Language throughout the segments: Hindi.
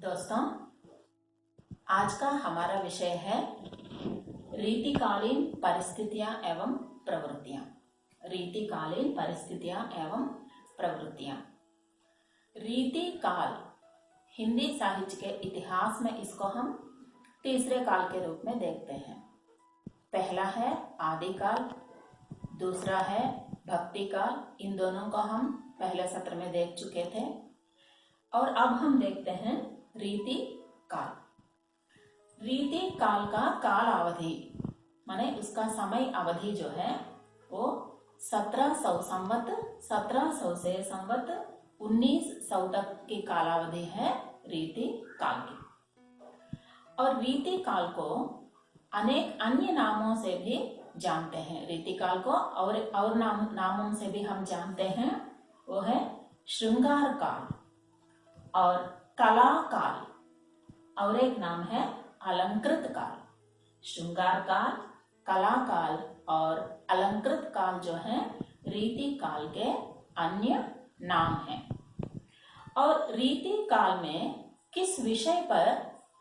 दोस्तों, आज का हमारा विषय है रीतिकालीन परिस्थितियां एवं प्रवृत्तियां। रीतिकालीन परिस्थितियां एवं प्रवृत्तियां। रीतिकाल हिंदी साहित्य के इतिहास में इसको हम तीसरे काल के रूप में देखते हैं। पहला है आदिकाल, दूसरा है भक्ति काल। इन दोनों को हम पहले सत्र में देख चुके थे और अब हम देखते हैं रीति काल। रीति काल का काल अवधि माने उसका समय अवधि जो है वो 1700 संवत 1700 से संवत 1900 तक की कालावधि है रीति काल की। और रीति काल को अनेक अन्य नामों से भी जानते हैं। रीति काल को और नामों से भी हम जानते हैं। वो है श्रृंगार काल और कला काल, और एक नाम है अलंकृत काल। श्रृंगार काल, कला काल और अलंकृत काल जो है रीति काल के अन्य नाम हैं। और रीति काल में किस विषय पर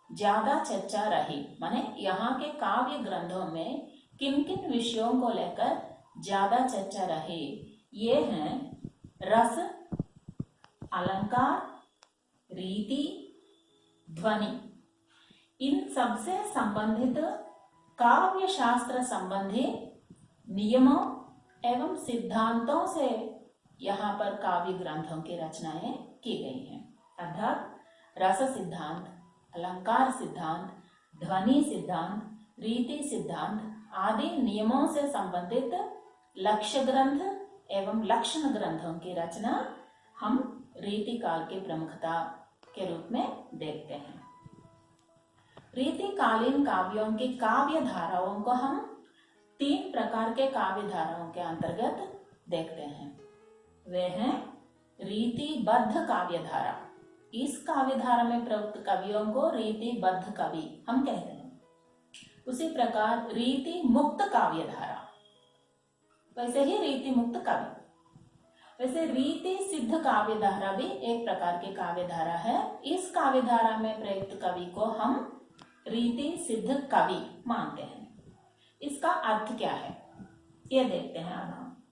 ज्यादा चर्चा रही, माने यहाँ के काव्य ग्रंथों में किन किन विषयों को लेकर ज्यादा चर्चा रही, ये हैं रस, अलंकार, रीति, ध्वनि। इन सबसे संबंधित काव्य शास्त्र संबंधी नियमों एवं सिद्धांतों से यहाँ पर काव्य ग्रंथों की रचनाएं की गई हैं। अर्थात रस सिद्धांत, अलंकार सिद्धांत, ध्वनि सिद्धांत, रीति सिद्धांत आदि नियमों से संबंधित लक्ष्य ग्रंथ एवं लक्षण ग्रंथों की रचना हम रीति काल की प्रमुखता के रूप में देखते हैं। रीतिकालीन काव्यों की काव्य धाराओं को हम 3 प्रकार के काव्य धाराओं के अंतर्गत देखते हैं। वे हैं रीतिबद्ध काव्य धारा। इस काव्य धारा में प्रयुक्त कवियों को रीतिबद्ध कवि हम कहते हैं। उसी प्रकार रीति मुक्त काव्य धारा, वैसे ही रीति मुक्त कवि। वैसे रीति सिद्ध काव्य धारा भी एक प्रकार की काव्य धारा है। इस काव्य धारा में प्रयुक्त कवि को हम रीति सिद्ध कवि मानते हैं। इसका अर्थ क्या है ये देखते हैं अब हम।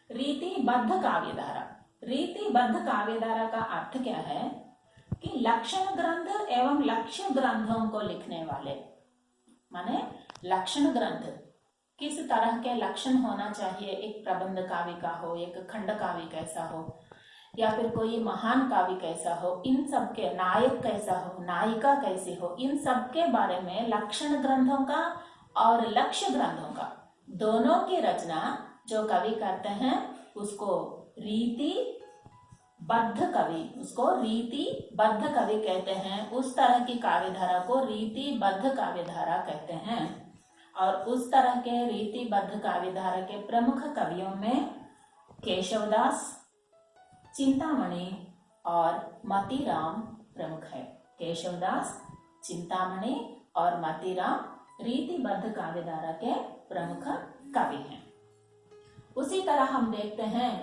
रीतिबद्ध काव्य धारा। रीतिबद्ध काव्य धारा का अर्थ क्या है कि लक्षण ग्रंथ एवं लक्ष्य ग्रंथों को लिखने वाले, माने लक्षण ग्रंथ किस तरह के लक्षण होना चाहिए, एक प्रबंध काव्य का हो, एक खंड काव्य कैसा हो, या फिर कोई महान काव्य कैसा हो, इन सब के नायक कैसा हो, नायिका कैसी हो, इन सब के बारे में लक्षण ग्रंथों का और लक्ष्य ग्रंथों का दोनों की रचना जो कवि करते हैं उसको रीतिबद्ध कवि कहते हैं। उस तरह की काव्य धारा को रीतिबद्ध काव्य धारा कहते हैं। और उस तरह के रीतिबद्ध काव्य धारा के प्रमुख कवियों में केशवदास, चिंतामणि और मतीराम प्रमुख है। केशवदास, चिंतामणि और मतीराम रीतिबद्ध काव्य धारा के प्रमुख कवि हैं। उसी तरह हम देखते हैं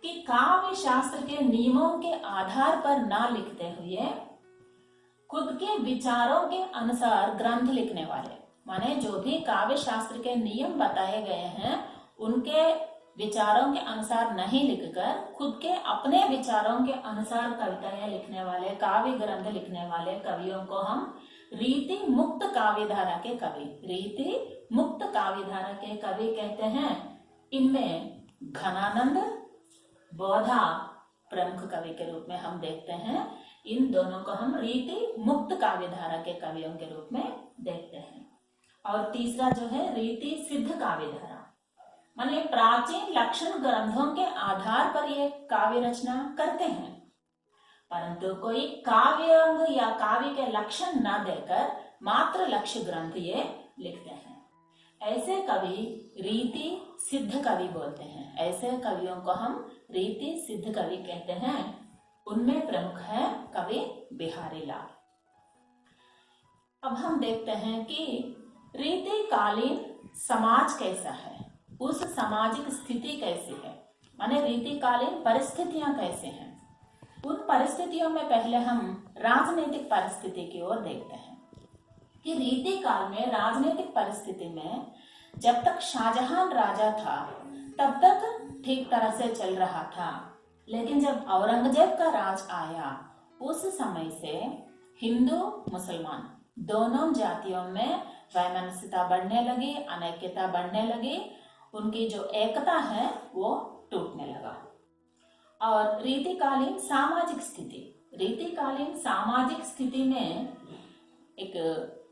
कि काव्य शास्त्र के नियमों के आधार पर ना लिखते हुए खुद के विचारों के अनुसार ग्रंथ लिखने वाले, माने जो भी काव्य शास्त्र के नियम बताए गए हैं उनके विचारों के अनुसार नहीं लिखकर खुद के अपने विचारों के अनुसार कविताएं लिखने वाले, काव्य ग्रंथ लिखने वाले कवियों को हम रीति मुक्त काव्य धारा के कवि, रीति मुक्त काव्य धारा के कवि कहते हैं। इनमें घनानंद, बोधा प्रमुख कवि के रूप में हम देखते हैं। इन दोनों को हम रीति मुक्त काव्य धारा के कवियों के रूप में देखते हैं। और तीसरा जो है रीति सिद्ध काव्य धारा, माने प्राचीन लक्षण ग्रंथों के आधार पर ये काव्य रचना करते हैं, परंतु कोई काव्य अंग या काव्य के लक्षण न देकर मात्र लक्ष्य ग्रंथ ये लिखते हैं। ऐसे कवि रीति सिद्ध कवि बोलते हैं। ऐसे कवियों को हम रीति सिद्ध कवि कहते हैं। उनमें प्रमुख है कवि बिहारी लाल। अब हम देखते हैं कि रीतिकालीन समाज कैसा है, उस सामाजिक स्थिति कैसी है, माने रीतिकालीन परिस्थितियां कैसे हैं। उन परिस्थितियों में पहले हम राजनीतिक परिस्थिति की ओर देखते हैं कि रीति काल में राजनीतिक परिस्थिति में जब तक शाहजहां राजा था तब तक ठीक तरह से चल रहा था, लेकिन जब औरंगजेब का राज आया उस समय से हिंदू मुसलमान दोनों जातियों में वैमनस्यता बढ़ने लगी, अनैक्यता बढ़ने लगी, उनकी जो एकता है वो टूटने लगा। और रीतिकालीन सामाजिक स्थिति में एक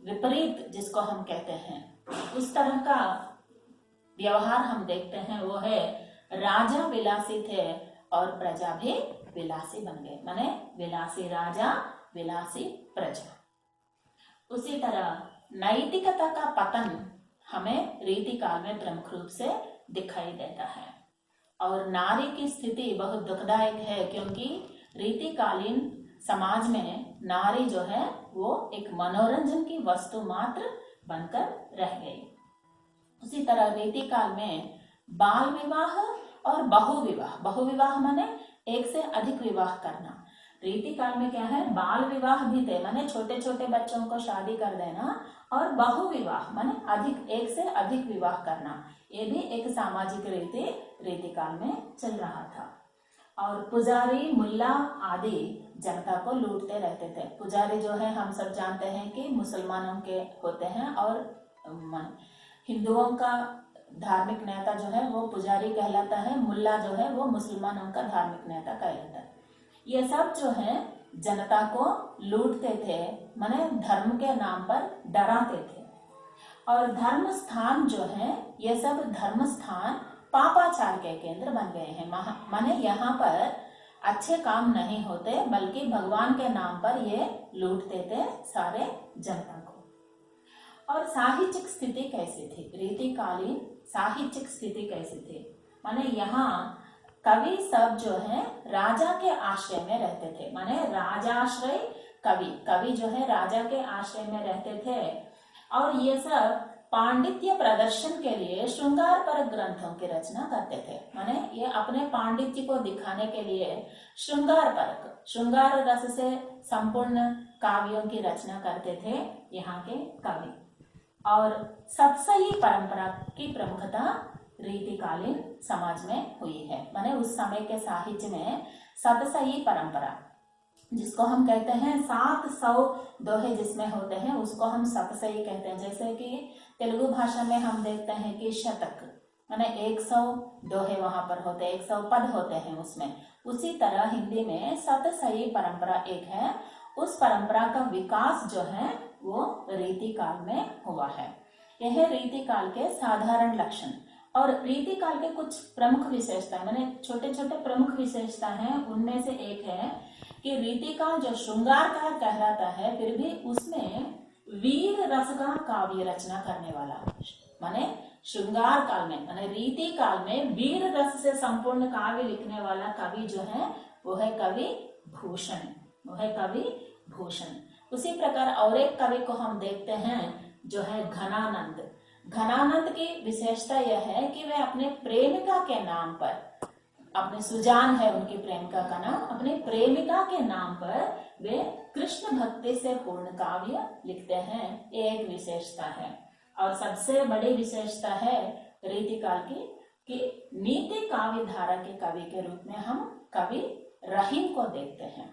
विपरीत जिसको हम कहते हैं उस तरह का व्यवहार हम देखते हैं। वो है राजा विलासी थे और प्रजा भी विलासी बन गए, माने विलासी राजा विलासी प्रजा। उसी तरह नैतिकता का पतन हमें रीति काल में प्रमुख रूप से दिखाई देता है। और नारी की स्थिति बहुत दुखदायक है, क्योंकि रीतिकालीन समाज में नारी जो है वो एक मनोरंजन की वस्तु मात्र बनकर रह गई। उसी तरह रीति काल में बाल विवाह और बहुविवाह माने एक से अधिक विवाह करना। रीति काल में क्या है, बाल विवाह भी थे, माने छोटे छोटे बच्चों को शादी कर देना, और बहुविवाह माने एक से अधिक विवाह करना, ये भी एक सामाजिक रीति काल में चल रहा था। और पुजारी मुल्ला आदि जनता को लूटते रहते थे। पुजारी जो है हम सब जानते हैं कि मुसलमानों के होते हैं, और हिंदुओं का धार्मिक नेता जो है वो पुजारी कहलाता है, मुल्ला जो है वो मुसलमानों का धार्मिक नेता कहलाता है। ये सब जो है जनता को लूटते थे, माने धर्म के नाम पर डराते थे। और धर्म स्थान जो है, ये सब धर्म स्थान पापाचार के केंद्र बन गए हैं। माने यहाँ पर अच्छे काम नहीं होते, बल्कि भगवान के नाम पर ये लूटते थे सारे जनता को। और साहित्यिक स्थिति कैसी थी, रीतिकालीन साहित्यिक स्थिति कैसी थी, माने यहाँ कवि सब जो है राजा के आश्रय में रहते थे, माने राजाश्रय कवि जो है राजा के आश्रय में रहते थे। और ये सब पांडित्य प्रदर्शन के लिए श्रृंगार पर ग्रंथों की रचना करते थे, माने ये अपने पांडित्य को दिखाने के लिए श्रृंगार रस से संपूर्ण काव्यों की रचना करते थे यहाँ के कवि। और सतसई परंपरा की प्रमुखता रीतिकालीन समाज में हुई है, माने उस समय के साहित्य में सतसई परंपरा जिसको हम कहते हैं 700 दोहे जिसमें होते हैं उसको हम सतसई कहते हैं। जैसे कि तेलुगु भाषा में हम देखते हैं कि शतक माने 100 दोहे वहां पर होते हैं, 100 पद होते हैं उसमें। उसी तरह हिंदी में सतसई परंपरा एक है, उस परंपरा का विकास जो है वो रीति काल में हुआ है। यह रीति काल के साधारण लक्षण और रीति काल के कुछ प्रमुख विशेषता, माने छोटे छोटे प्रमुख विशेषता हैं। उनमें से एक है कि रीति काल जो श्रृंगार काल कहलाता है, फिर भी उसमें वीर रस का काव्य रचना करने वाला, माने श्रृंगार काल में माने रीति काल में वीर रस से संपूर्ण काव्य लिखने वाला कवि जो है वो है कवि भूषण। उसी प्रकार और एक कवि को हम देखते हैं जो है घनानंद की विशेषता यह है कि वे अपने प्रेमिका के नाम पर, अपने सुजान है उनकी प्रेमिका का नाम, अपने प्रेमिका के नाम पर वे कृष्ण भक्ति से पूर्ण काव्य लिखते हैं, ये एक विशेषता है। और सबसे बड़ी विशेषता है रीति काल की कि नीति काव्य धारा के कवि के रूप में हम कवि रहीम को देखते हैं।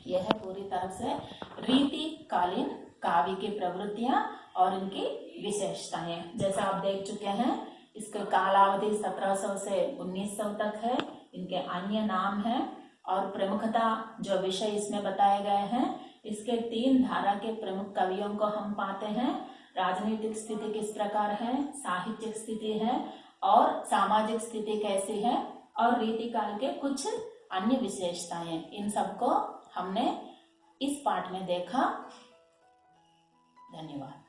यह पूरी तरह से रीति कालीन काव्य की प्रवृत्तियां और इनकी विशेषताएं, जैसा आप देख चुके हैं। इसका कालावधि 1700 से 1900 तक है, इनके अन्य नाम हैं और प्रमुखता जो विषय इसमें बताए गए हैं। इसके 3 धारा के प्रमुख कवियों को हम पाते हैं। राजनीतिक स्थिति किस प्रकार है, साहित्यिक स्थिति है और सामाजिक स्थिति कैसी है, और रीति काल के कुछ अन्य विशेषताएं, इन सबको हमने इस पाठ में देखा। धन्यवाद।